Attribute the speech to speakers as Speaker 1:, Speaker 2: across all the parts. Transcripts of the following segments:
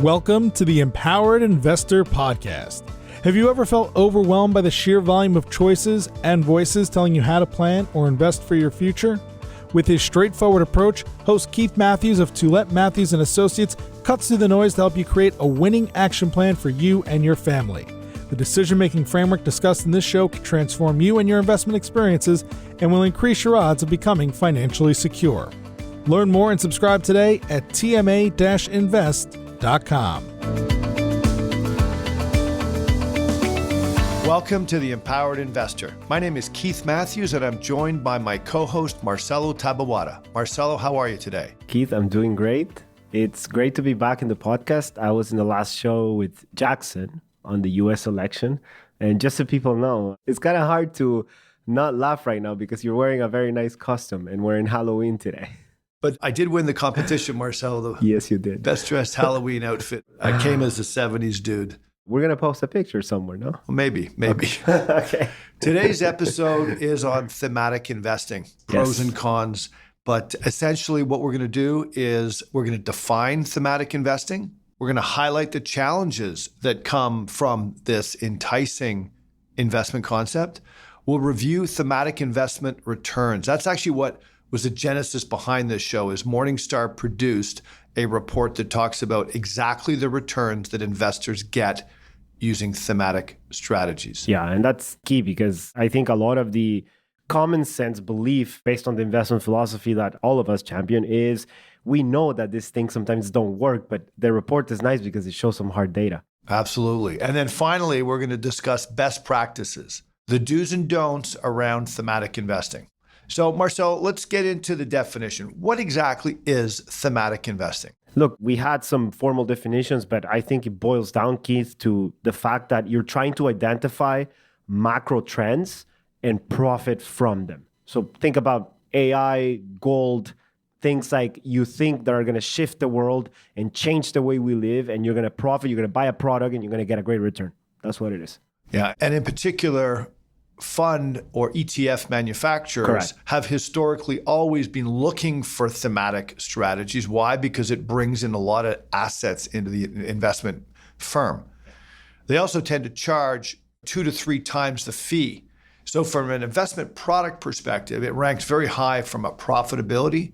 Speaker 1: Welcome to the Empowered Investor Podcast. Have you ever felt overwhelmed by the sheer volume of choices and voices telling you how to plan or invest for your future? With his straightforward approach, host Keith Matthews of Matthews and Associates cuts through the noise to help you create a winning action plan for you and your family. The decision-making framework discussed in this show can transform you and your investment experiences and will increase your odds of becoming financially secure. Learn more and subscribe today at tma-invest.com.
Speaker 2: Welcome to the Empowered Investor. My name is Keith Matthews and I'm joined by my co-host Marcelo Taboada. Marcelo, how are you today?
Speaker 3: Keith, I'm doing great. It's great to be back in the podcast. I was in the last show with Jackson on the US election. And just so people know, it's kind of hard to not laugh right now because you're wearing a very nice costume and we're in Halloween today.
Speaker 2: But I did win the competition, Marcelo.
Speaker 3: Yes, you did.
Speaker 2: Best dressed Halloween outfit. I came as a 70s dude.
Speaker 3: We're going to post a picture somewhere, no?
Speaker 2: Well, maybe.
Speaker 3: Okay.
Speaker 2: Today's episode is on thematic investing, pros and cons. But essentially what we're going to do is we're going to define thematic investing. We're going to highlight the challenges that come from this enticing investment concept. We'll review thematic investment returns. That's actually what was the genesis behind this show. Is Morningstar produced a report that talks about exactly the returns that investors get using thematic strategies.
Speaker 3: Yeah, and that's key because I think a lot of the common sense belief based on the investment philosophy that all of us champion is we know that these things sometimes don't work, but the report is nice because it shows some hard data.
Speaker 2: Absolutely. And then finally, we're going to discuss best practices, the do's and don'ts around thematic investing. So Marcel, let's get into the definition. What exactly is thematic investing?
Speaker 3: Look, we had some formal definitions, but I think it boils down, Keith, to the fact that you're trying to identify macro trends and profit from them. So think about AI, gold, things like you think that are going to shift the world and change the way we live, and you're going to profit, you're going to buy a product, and you're going to get a great return. That's what it is.
Speaker 2: Yeah, and in particular, fund or ETF manufacturers have historically always been looking for thematic strategies. Why? Because it brings in a lot of assets into the investment firm. They also tend to charge 2 to 3 times the fee. So from an investment product perspective, it ranks very high from a profitability,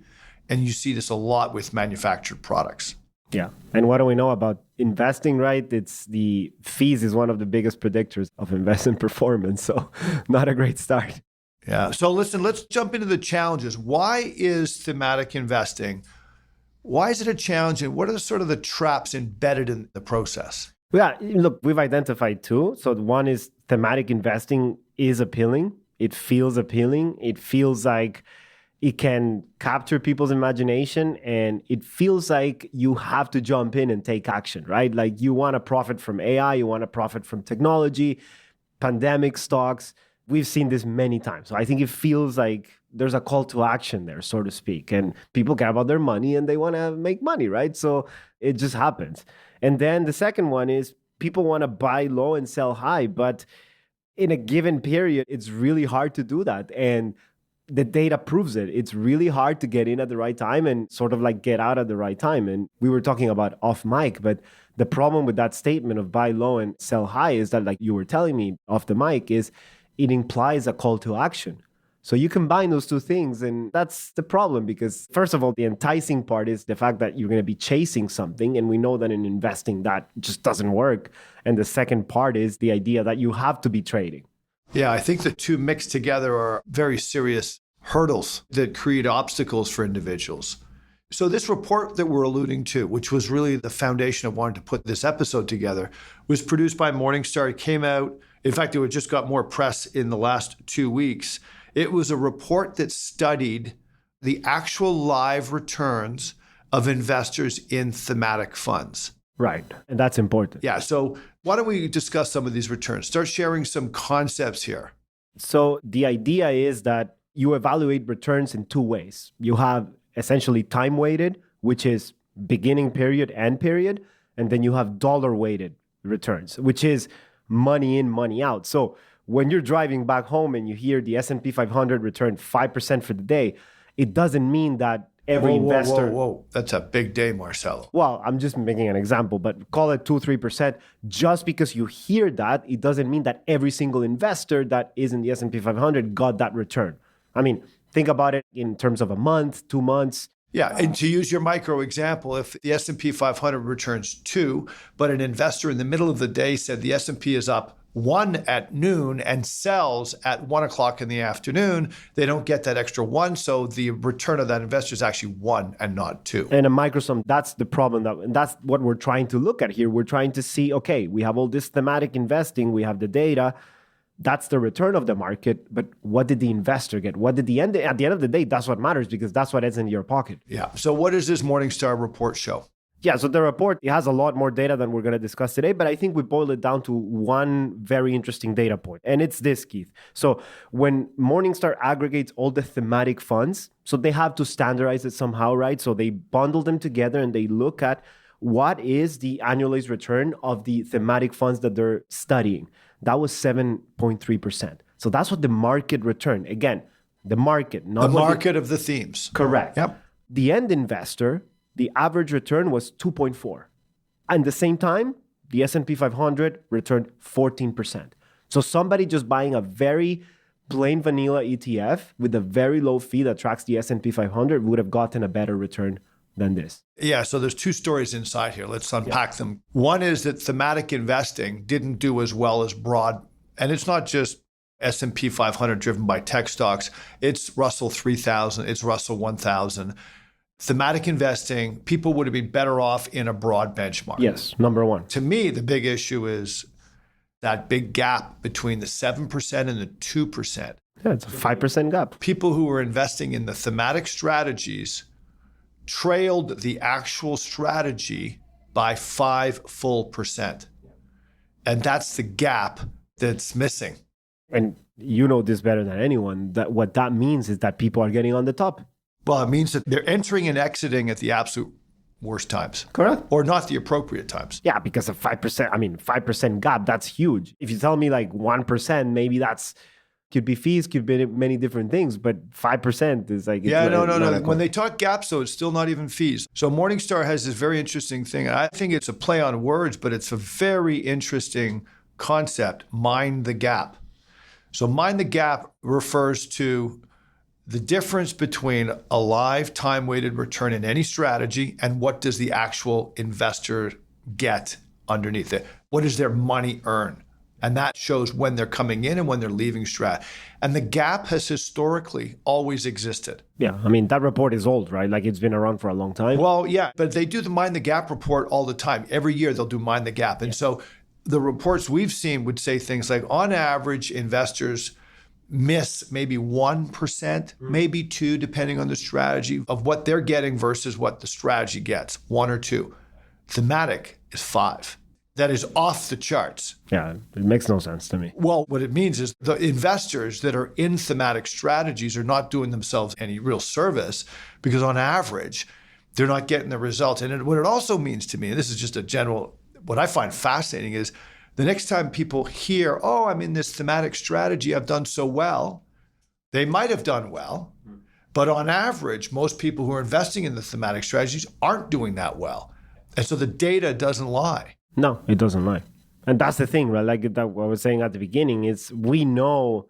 Speaker 2: and you see this a lot with manufactured products.
Speaker 3: Yeah. And what do we know about investing, right? It's the fees is one of the biggest predictors of investment performance. So not a great start.
Speaker 2: Yeah. So listen, let's jump into the challenges. Why is thematic investing? Why is it a challenge? And what are the traps embedded in the process?
Speaker 3: Yeah, look, we've identified 2. So one is thematic investing is appealing. It feels appealing. It feels like it can capture people's imagination, and it feels like you have to jump in and take action, right? Like you want to profit from AI, you want to profit from technology, pandemic stocks. We've seen this many times. So I think it feels like there's a call to action there, so to speak. And people care about their money and they want to make money, right? So it just happens. And then the second one is people want to buy low and sell high, but in a given period, it's really hard to do that. And the data proves it. It's really hard to get in at the right time and sort of like get out at the right time. And we were talking about off mic, but the problem with that statement of buy low and sell high is that, like you were telling me off the mic, is it implies a call to action. So you combine those 2 things, and that's the problem because first of all, the enticing part is the fact that you're going to be chasing something. And we know that in investing that just doesn't work. And the second part is the idea that you have to be trading.
Speaker 2: Yeah, I think the 2 mixed together are very serious hurdles that create obstacles for individuals. So this report that we're alluding to, which was really the foundation of wanting to put this episode together, was produced by Morningstar. It came out, in fact, it just got more press in the last 2 weeks. It was a report that studied the actual live returns of investors in thematic funds.
Speaker 3: Right. And that's important.
Speaker 2: Yeah. So why don't we discuss some of these returns? Start sharing some concepts here.
Speaker 3: So the idea is that you evaluate returns in 2 ways. You have essentially time weighted, which is beginning period, end period. And then you have dollar weighted returns, which is money in, money out. So when you're driving back home and you hear the S&P 500 return 5% for the day, it doesn't mean that every investor.
Speaker 2: Whoa. That's a big day, Marcelo.
Speaker 3: Well, I'm just making an example, but call it 2-3%. Just because you hear that, it doesn't mean that every single investor that is in the S&P 500 got that return. I mean, think about it in terms of a month, 2 months.
Speaker 2: Yeah, and to use your micro example, if the S&P 500 returns 2, but an investor in the middle of the day said the S&P is up 1 at noon and sells at 1 o'clock in the afternoon, they don't get that extra 1. So the return of that investor is actually 1 and not 2.
Speaker 3: And a microsum, that's the problem. And that's what we're trying to look at here. We're trying to see, okay, we have all this thematic investing, we have the data. That's the return of the market. But what did the investor get? What did at the end of the day, that's what matters because that's what ends in your pocket.
Speaker 2: Yeah. So what does this Morningstar report show?
Speaker 3: Yeah, so the report, it has a lot more data than we're going to discuss today, but I think we boil it down to one very interesting data point, and it's this, Keith. So when Morningstar aggregates all the thematic funds, so they have to standardize it somehow, right? So they bundle them together and they look at what is the annualized return of the thematic funds that they're studying. That was 7.3%. So that's what the market return. Again, the market, not
Speaker 2: the market of the themes.
Speaker 3: Correct.
Speaker 2: Yep.
Speaker 3: The end investor, the average return was 2.4. At the same time, the S&P 500 returned 14%. So somebody just buying a very plain vanilla ETF with a very low fee that tracks the S&P 500 would have gotten a better return than this.
Speaker 2: Yeah, so there's 2 stories inside here. Let's unpack them. One is that thematic investing didn't do as well as broad, and it's not just S&P 500 driven by tech stocks. It's Russell 3000, it's Russell 1000. Thematic investing, people would have been better off in a broad benchmark.
Speaker 3: Yes, number one.
Speaker 2: To me, the big issue is that big gap between the 7% and the 2%.
Speaker 3: Yeah, it's a 5% gap.
Speaker 2: People who were investing in the thematic strategies trailed the actual strategy by 5 full percent. And that's the gap that's missing.
Speaker 3: And you know this better than anyone, that what that means is that people are getting on the top.
Speaker 2: Well, it means that they're entering and exiting at the absolute worst times.
Speaker 3: Correct.
Speaker 2: Or not the appropriate times.
Speaker 3: Yeah, because of 5% gap, that's huge. If you tell me like 1%, maybe that's could be fees, could be many different things, but 5% is like...
Speaker 2: No. When they talk gaps, though, it's still not even fees. So Morningstar has this very interesting thing. I think it's a play on words, but it's a very interesting concept, mind the gap. So mind the gap refers to the difference between a live time-weighted return in any strategy and what does the actual investor get underneath it. What does their money earn? And that shows when they're coming in and when they're leaving strat. And the gap has historically always existed.
Speaker 3: Yeah, I mean, that report is old, right? Like it's been around for a long time.
Speaker 2: Well, yeah, but they do the Mind the Gap report all the time. Every year they'll do Mind the Gap. And so the reports we've seen would say things like, on average, investors miss maybe 1%, maybe 2%, depending on the strategy of what they're getting versus what the strategy gets, 1 or 2. Thematic is 5. That is off the charts.
Speaker 3: Yeah, it makes no sense to me.
Speaker 2: Well, what it means is the investors that are in thematic strategies are not doing themselves any real service because on average, they're not getting the results. And what it also means to me, and this is just a general, what I find fascinating is the next time people hear, oh, I'm in this thematic strategy, I've done so well, they might have done well, but on average, most people who are investing in the thematic strategies aren't doing that well. And so the data doesn't lie.
Speaker 3: No, it doesn't lie. And that's the thing, right? Like that, what I was saying at the beginning is we know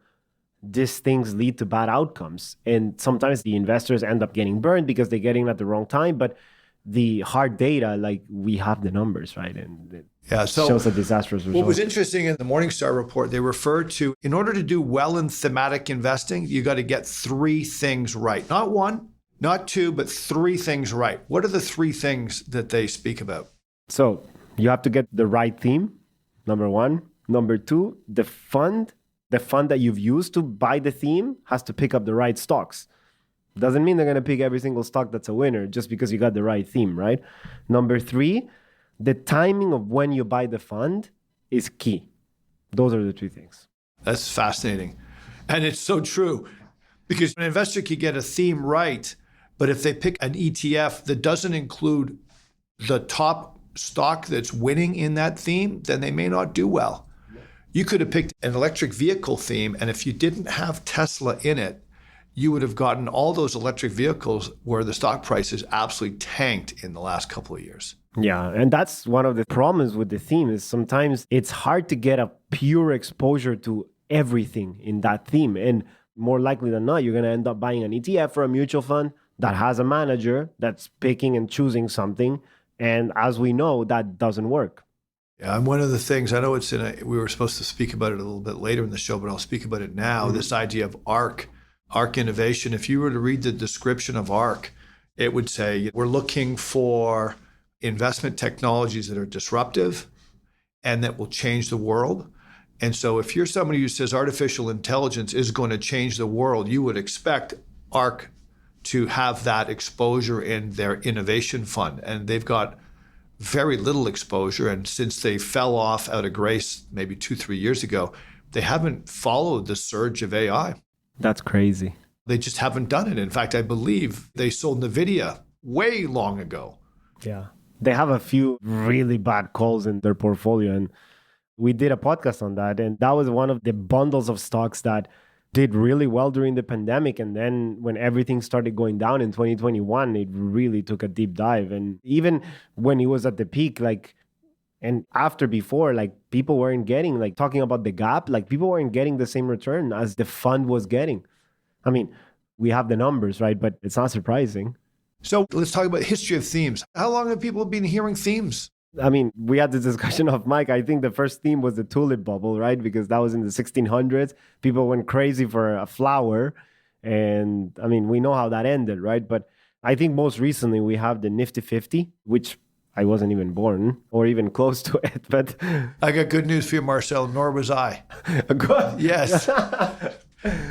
Speaker 3: these things lead to bad outcomes. And sometimes the investors end up getting burned because they're getting at the wrong time. But the hard data, like we have the numbers, right? And it shows a disastrous result.
Speaker 2: What was interesting in the Morningstar report, they referred to, in order to do well in thematic investing, you got to get 3 things right. Not 1, not 2, but 3 things right. What are the 3 things that they speak about?
Speaker 3: So you have to get the right theme, number 1. Number 2, the fund that you've used to buy the theme has to pick up the right stocks. Doesn't mean they're going to pick every single stock that's a winner just because you got the right theme, right? Number 3, the timing of when you buy the fund is key. Those are the 3 things.
Speaker 2: That's fascinating. And it's so true because an investor can get a theme right, but if they pick an ETF that doesn't include the top stock that's winning in that theme, then they may not do well. You could have picked an electric vehicle theme, and if you didn't have Tesla in it, you would have gotten all those electric vehicles where the stock prices absolutely tanked in the last couple of years.
Speaker 3: Yeah, and that's one of the problems with the theme is sometimes it's hard to get a pure exposure to everything in that theme. And more likely than not, you're going to end up buying an ETF or a mutual fund that has a manager that's picking and choosing something. And as we know, that doesn't work.
Speaker 2: Yeah, and one of the things, I know we were supposed to speak about it a little bit later in the show, but I'll speak about it now, this idea of ARK Innovation. If you were to read the description of ARK, it would say, we're looking for investment technologies that are disruptive and that will change the world. And so if you're somebody who says artificial intelligence is going to change the world, you would expect ARK to have that exposure in their innovation fund. And they've got very little exposure. And since they fell off out of grace maybe 2-3 years ago, they haven't followed the surge of AI.
Speaker 3: That's crazy.
Speaker 2: They just haven't done it. In fact, I believe they sold NVIDIA way long ago.
Speaker 3: Yeah. They have a few really bad calls in their portfolio. And we did a podcast on that. And that was one of the bundles of stocks that did really well during the pandemic. And then when everything started going down in 2021, it really took a deep dive. And even when it was at the peak, and before, people weren't getting, talking about the gap, people weren't getting the same return as the fund was getting. I mean, we have the numbers, right? But it's not surprising.
Speaker 2: So let's talk about history of themes. How long have people been hearing themes?
Speaker 3: I mean, we had this discussion of Mike. I think the first theme was the tulip bubble, right? Because that was in the 1600s. People went crazy for a flower. And I mean, we know how that ended, right? But I think most recently we have the Nifty 50, which I wasn't even born or even close to it. But
Speaker 2: I got good news for you, Marcel. Nor was I.
Speaker 3: Good.
Speaker 2: Yes.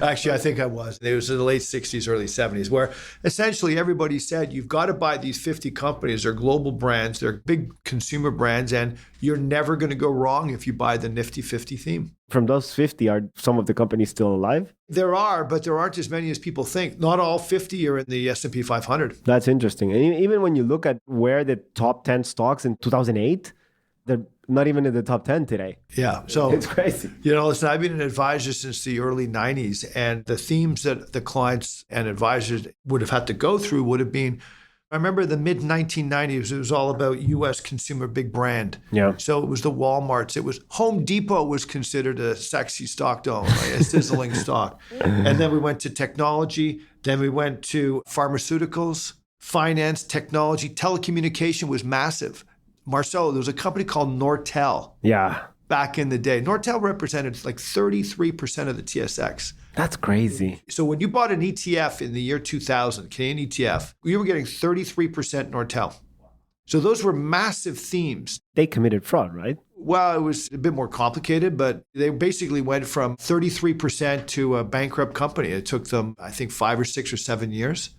Speaker 2: Actually, I think I was. It was in the late 60s, early 70s, where essentially everybody said, you've got to buy these 50 companies. They're global brands. They're big consumer brands. And you're never going to go wrong if you buy the Nifty 50 theme.
Speaker 3: From those 50, are some of the companies still alive?
Speaker 2: There are, but there aren't as many as people think. Not all 50 are in the S&P 500.
Speaker 3: That's interesting. And even when you look at where the top 10 stocks in 2008, they're not even in the top 10 today.
Speaker 2: Yeah. So
Speaker 3: it's crazy.
Speaker 2: Listen, I've been an advisor since the early 90s, and the themes that the clients and advisors would have had to go through would have been, I remember the mid 1990s, it was all about US consumer big brand.
Speaker 3: Yeah.
Speaker 2: So it was the Walmarts. It was Home Depot was considered a sexy stock to own, right? A sizzling stock. And then we went to technology. Then we went to pharmaceuticals, finance, technology, telecommunication was massive. Marcelo, there was a company called Nortel.
Speaker 3: Yeah.
Speaker 2: Back in the day. Nortel represented 33% of the TSX.
Speaker 3: That's crazy.
Speaker 2: So when you bought an ETF in the year 2000, Canadian ETF, you were getting 33% Nortel. So those were massive themes.
Speaker 3: They committed fraud, right?
Speaker 2: Well, it was a bit more complicated, but they basically went from 33% to a bankrupt company. It took them, I think, 5 or 6 or 7 years.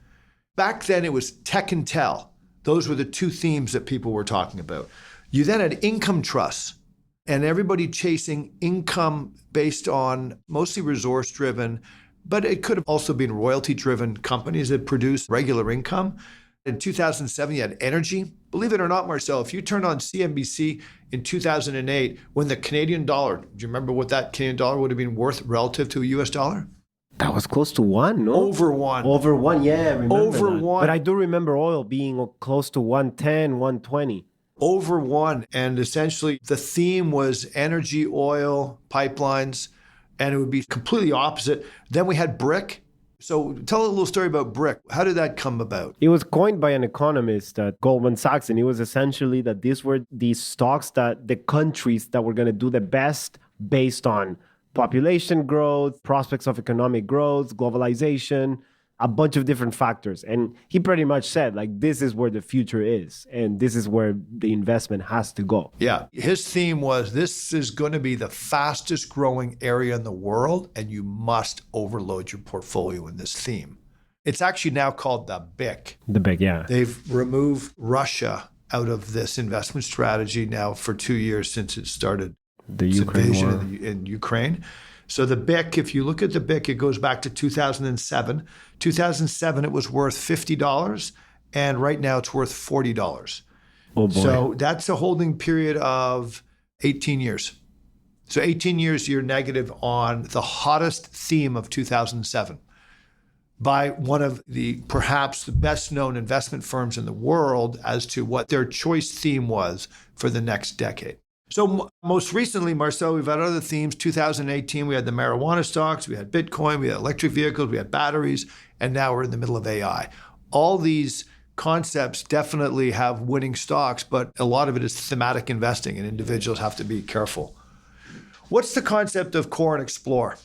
Speaker 2: Back then, it was tech and tel. Those were the two themes that people were talking about. You then had income trusts and everybody chasing income based on mostly resource-driven, but it could have also been royalty-driven companies that produce regular income. In 2007, you had energy. Believe it or not, Marcel, if you turned on CNBC in 2008, when the Canadian dollar, do you remember what that Canadian dollar would have been worth relative to a US dollar?
Speaker 3: That was close to 1, no?
Speaker 2: Over 1.
Speaker 3: Over 1, yeah, I remember
Speaker 2: Over
Speaker 3: that.
Speaker 2: 1.
Speaker 3: But I do remember oil being close to 110, 120.
Speaker 2: Over 1. And essentially the theme was energy, oil, pipelines, and it would be completely opposite. Then we had BRIC. So tell a little story about BRIC. How did that come about?
Speaker 3: It was coined by an economist at Goldman Sachs, and it was essentially that these were these stocks that the countries that were going to do the best based on population growth, prospects of economic growth, globalization, a bunch of different factors. And he pretty much said, this is where the future is, and this is where the investment has to go.
Speaker 2: Yeah. His theme was, this is going to be the fastest growing area in the world, and you must overload your portfolio in this theme. It's actually now called the BIC.
Speaker 3: The BIC, yeah.
Speaker 2: They've removed Russia out of this investment strategy now for 2 years since it started.
Speaker 3: The Ukraine war.
Speaker 2: In Ukraine. So the BIC, if you look at the BIC, it goes back to 2007. 2007, it was worth $50, and right now it's worth $40.
Speaker 3: Oh boy.
Speaker 2: So that's a holding period of 18 years. So 18 years, you're negative on the hottest theme of 2007. by one of the perhaps the best known investment firms in the world as to what their choice theme was for the next decade. So most recently, Marcel, we've had other themes. 2018, we had the marijuana stocks, we had Bitcoin, we had electric vehicles, we had batteries, and now we're in the middle of AI. All these concepts definitely have winning stocks, but a lot of it is thematic investing, and individuals have to be careful. What's the concept of core and explore?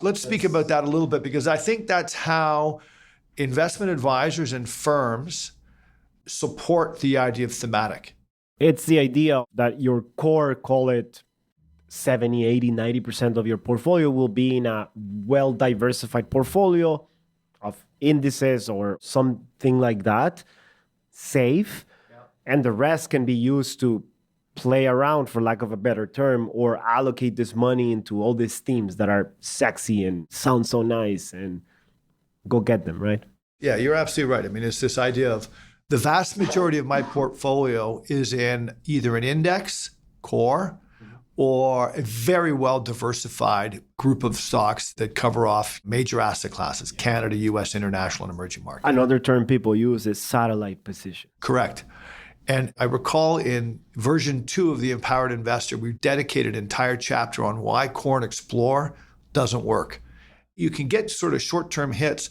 Speaker 2: Let's speak about that a little bit, because I think that's how investment advisors and firms support the idea of thematic.
Speaker 3: It's the idea that your core, call it 70, 80, 90% of your portfolio will be in a well-diversified portfolio of indices or something like that, safe, and the rest can be used to play around, for lack of a better term, or allocate this money into all these themes that are sexy and sound so nice and go get them, right?
Speaker 2: Yeah, you're absolutely right. I mean, it's this idea of the vast majority of my portfolio is in either an index, core, or a very well diversified group of stocks that cover off major asset classes, Canada, US, international, and emerging markets.
Speaker 3: Another term people use is satellite position.
Speaker 2: Correct. And I recall in version 2 of The Empowered Investor, we dedicated an entire chapter on why core and explore doesn't work. You can get sort of short-term hits,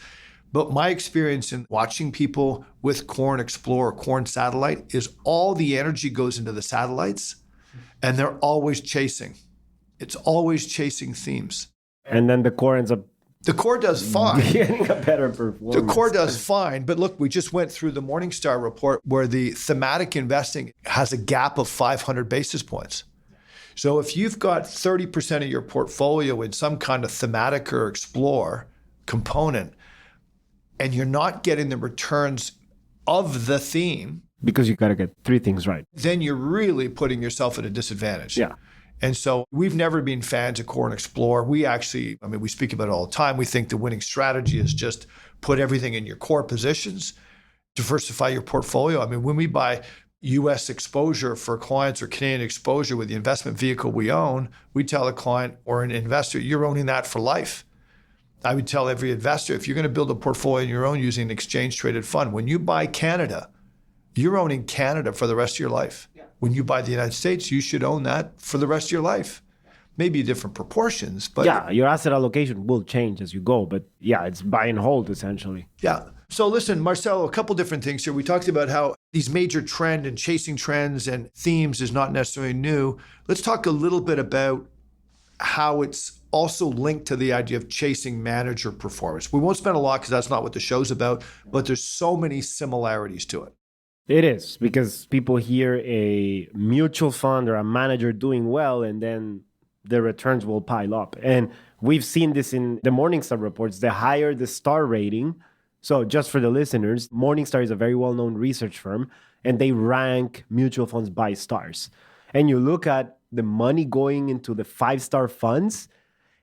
Speaker 2: but my experience in watching people with core and explore or core and satellite is all the energy goes into the satellites, and they're always chasing. It's always chasing themes.
Speaker 3: And then the core ends up
Speaker 2: the core does fine.
Speaker 3: Getting a better performance.
Speaker 2: The core does fine. But look, we just went through the Morningstar report where the thematic investing has a gap of 500 basis points. So if you've got 30% of your portfolio in some kind of thematic or explore component, and you're not getting the returns of the theme,
Speaker 3: because you got to get 3 things right,
Speaker 2: then you're really putting yourself at a disadvantage.
Speaker 3: Yeah.
Speaker 2: And so we've never been fans of core and explore. We speak about it all the time. We think the winning strategy is just put everything in your core positions, diversify your portfolio. I mean, when we buy US exposure for clients or Canadian exposure with the investment vehicle we own, we tell a client or an investor, you're owning that for life. I would tell every investor, if you're going to build a portfolio on your own using an exchange traded fund, when you buy Canada, you're owning Canada for the rest of your life. Yeah. When you buy the United States, you should own that for the rest of your life. Maybe different proportions, but
Speaker 3: yeah, your asset allocation will change as you go. But yeah, it's buy and hold essentially.
Speaker 2: Yeah. So listen, Marcelo, a couple different things here. We talked about how these major trend and chasing trends and themes is not necessarily new. Let's talk a little bit about how it's also linked to the idea of chasing manager performance. We won't spend a lot because that's not what the show's about, but there's so many similarities to it.
Speaker 3: It is, because people hear a mutual fund or a manager doing well, and then the returns will pile up. And we've seen this in the Morningstar reports. The higher the star rating, so just for the listeners, Morningstar is a very well-known research firm, and they rank mutual funds by stars. And you look at the money going into the 5-star funds,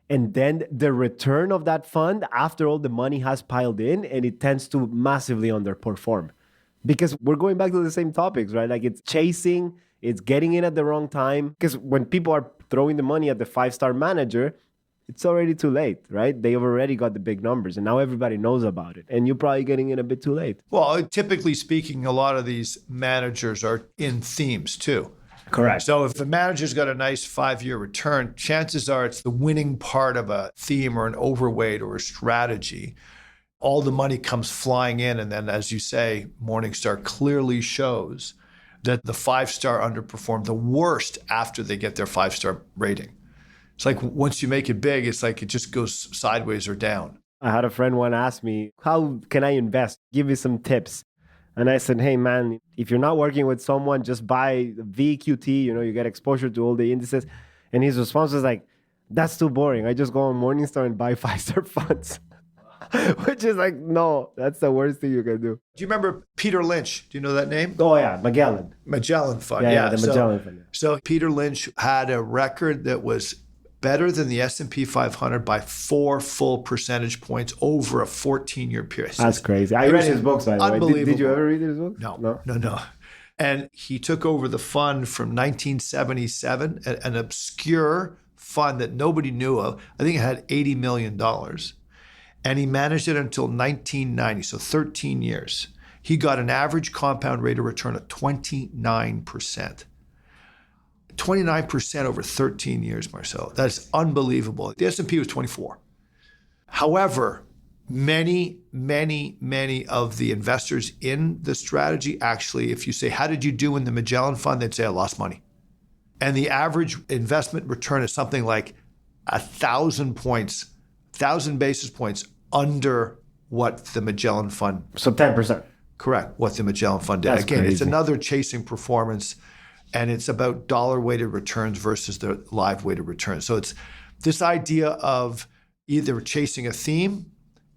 Speaker 3: and then the return of that fund after all the money has piled in, and it tends to massively underperform. Because we're going back to the same topics, right? Like it's chasing, it's getting in at the wrong time. Because when people are throwing the money at the 5-star manager, it's already too late, right? They've already got the big numbers and now everybody knows about it. And you're probably getting in a bit too late.
Speaker 2: Well, typically speaking, a lot of these managers are in themes too.
Speaker 3: Correct.
Speaker 2: So if the manager's got a nice 5-year return, chances are it's the winning part of a theme or an overweight or a strategy. All the money comes flying in. And then, as you say, Morningstar clearly shows that the 5-star underperformed the worst after they get their 5-star rating. It's like once you make it big, it's like it just goes sideways or down.
Speaker 3: I had a friend one ask me, how can I invest? Give me some tips. And I said, hey, man, if you're not working with someone, just buy VQT. You get exposure to all the indices. And his response was like, that's too boring. I just go on Morningstar and buy 5-star funds. Which is like, no, that's the worst thing you can do.
Speaker 2: Do you remember Peter Lynch? Do you know that name?
Speaker 3: Oh, yeah, Magellan
Speaker 2: Fund.
Speaker 3: Yeah, the Magellan Fund. Yeah.
Speaker 2: So Peter Lynch had a record that was better than the S&P 500 by 4 full percentage points over a 14-year period.
Speaker 3: That's crazy. I read his books, by the way.
Speaker 2: Unbelievable.
Speaker 3: Did you ever read his books?
Speaker 2: No. And he took over the fund from 1977, an obscure fund that nobody knew of. I think it had $80 million. and he managed it until 1990, so 13 years. He got an average compound rate of return of 29%. 29% over 13 years, Marcelo. That's unbelievable. The S&P was 24. However, many of the investors in the strategy actually, if you say, how did you do in the Magellan Fund? They'd say, I lost money. And the average investment return is something like 1,000 basis points under what the Magellan Fund.
Speaker 3: So 10%.
Speaker 2: Correct, what the Magellan Fund did.
Speaker 3: That's
Speaker 2: Again,
Speaker 3: crazy.
Speaker 2: It's another chasing performance, and it's about dollar-weighted returns versus the live-weighted returns. So it's this idea of either chasing a theme,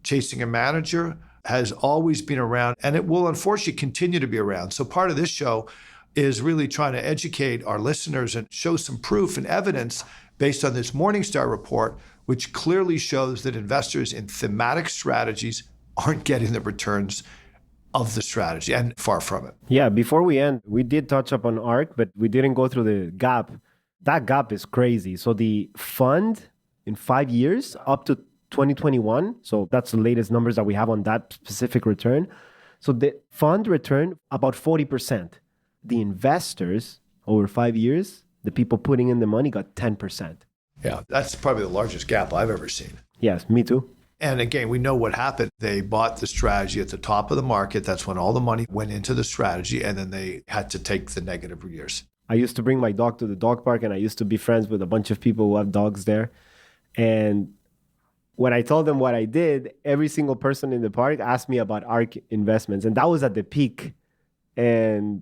Speaker 2: chasing a manager has always been around, and it will unfortunately continue to be around. So part of this show is really trying to educate our listeners and show some proof and evidence based on this Morningstar report, which clearly shows that investors in thematic strategies aren't getting the returns of the strategy, and far from it.
Speaker 3: Yeah, before we end, we did touch up on ARK, but we didn't go through the gap. That gap is crazy. So the fund in 5 years up to 2021, so that's the latest numbers that we have on that specific return. So the fund returned about 40%. The investors over 5 years, the people putting in the money, got 10%.
Speaker 2: Yeah, that's probably the largest gap I've ever seen.
Speaker 3: Yes, me too.
Speaker 2: And again, we know what happened. They bought the strategy at the top of the market. That's when all the money went into the strategy, and then they had to take the negative years.
Speaker 3: I used to bring my dog to the dog park, and I used to be friends with a bunch of people who have dogs there. And when I told them what I did, every single person in the park asked me about ARK investments. And that was at the peak. And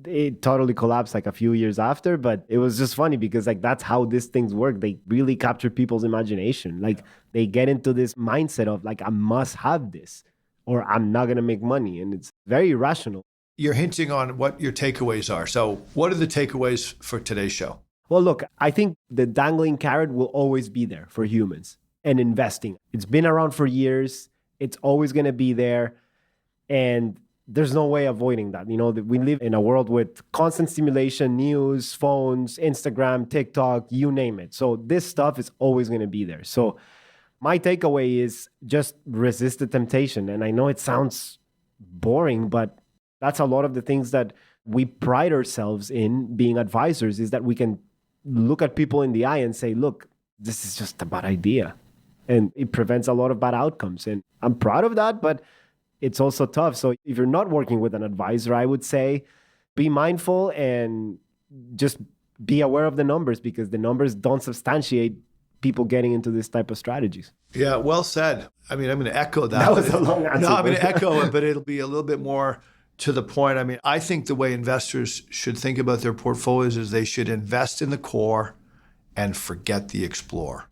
Speaker 3: it totally collapsed like a few years after. But it was just funny because like that's how these things work. They really capture people's imagination. Like they get into this mindset of like, I must have this or I'm not going to make money. And it's very irrational.
Speaker 2: You're hinting on what your takeaways are. So what are the takeaways for today's show?
Speaker 3: Well, look, I think the dangling carrot will always be there for humans and investing. It's been around for years. It's always going to be there. And there's no way avoiding that. You know, we live in a world with constant stimulation, news, phones, Instagram, TikTok, you name it. So this stuff is always going to be there. So my takeaway is just resist the temptation. And I know it sounds boring, but that's a lot of the things that we pride ourselves in being advisors, is that we can look at people in the eye and say, look, this is just a bad idea. And it prevents a lot of bad outcomes. And I'm proud of that, but it's also tough. So if you're not working with an advisor, I would say be mindful and just be aware of the numbers, because the numbers don't substantiate people getting into this type of strategies.
Speaker 2: Yeah, well said. I mean, I'm going to echo that.
Speaker 3: That was a long answer.
Speaker 2: No, I'm going to echo it, but it'll be a little bit more to the point. I mean, I think the way investors should think about their portfolios is they should invest in the core and forget the explore.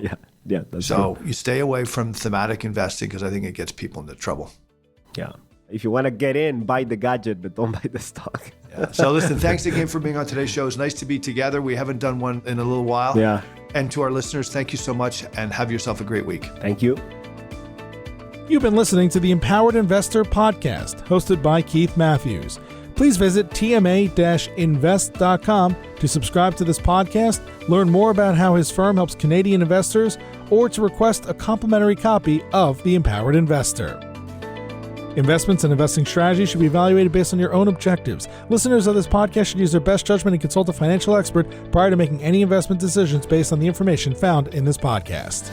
Speaker 3: Yeah. That's
Speaker 2: so
Speaker 3: true.
Speaker 2: you stay away from thematic investing because I think it gets people into trouble.
Speaker 3: Yeah. If you want to get in, buy the gadget, but don't buy the stock.
Speaker 2: Yeah. So listen, thanks again for being on today's show. It's nice to be together. We haven't done one in a little while.
Speaker 3: Yeah.
Speaker 2: And to our listeners, thank you so much and have yourself a great week.
Speaker 3: Thank you.
Speaker 1: You've been listening to the Empowered Investor Podcast, hosted by Keith Matthews. Please visit tma-invest.com to subscribe to this podcast, learn more about how his firm helps Canadian investors, or to request a complimentary copy of The Empowered Investor. Investments and investing strategies should be evaluated based on your own objectives. Listeners of this podcast should use their best judgment and consult a financial expert prior to making any investment decisions based on the information found in this podcast.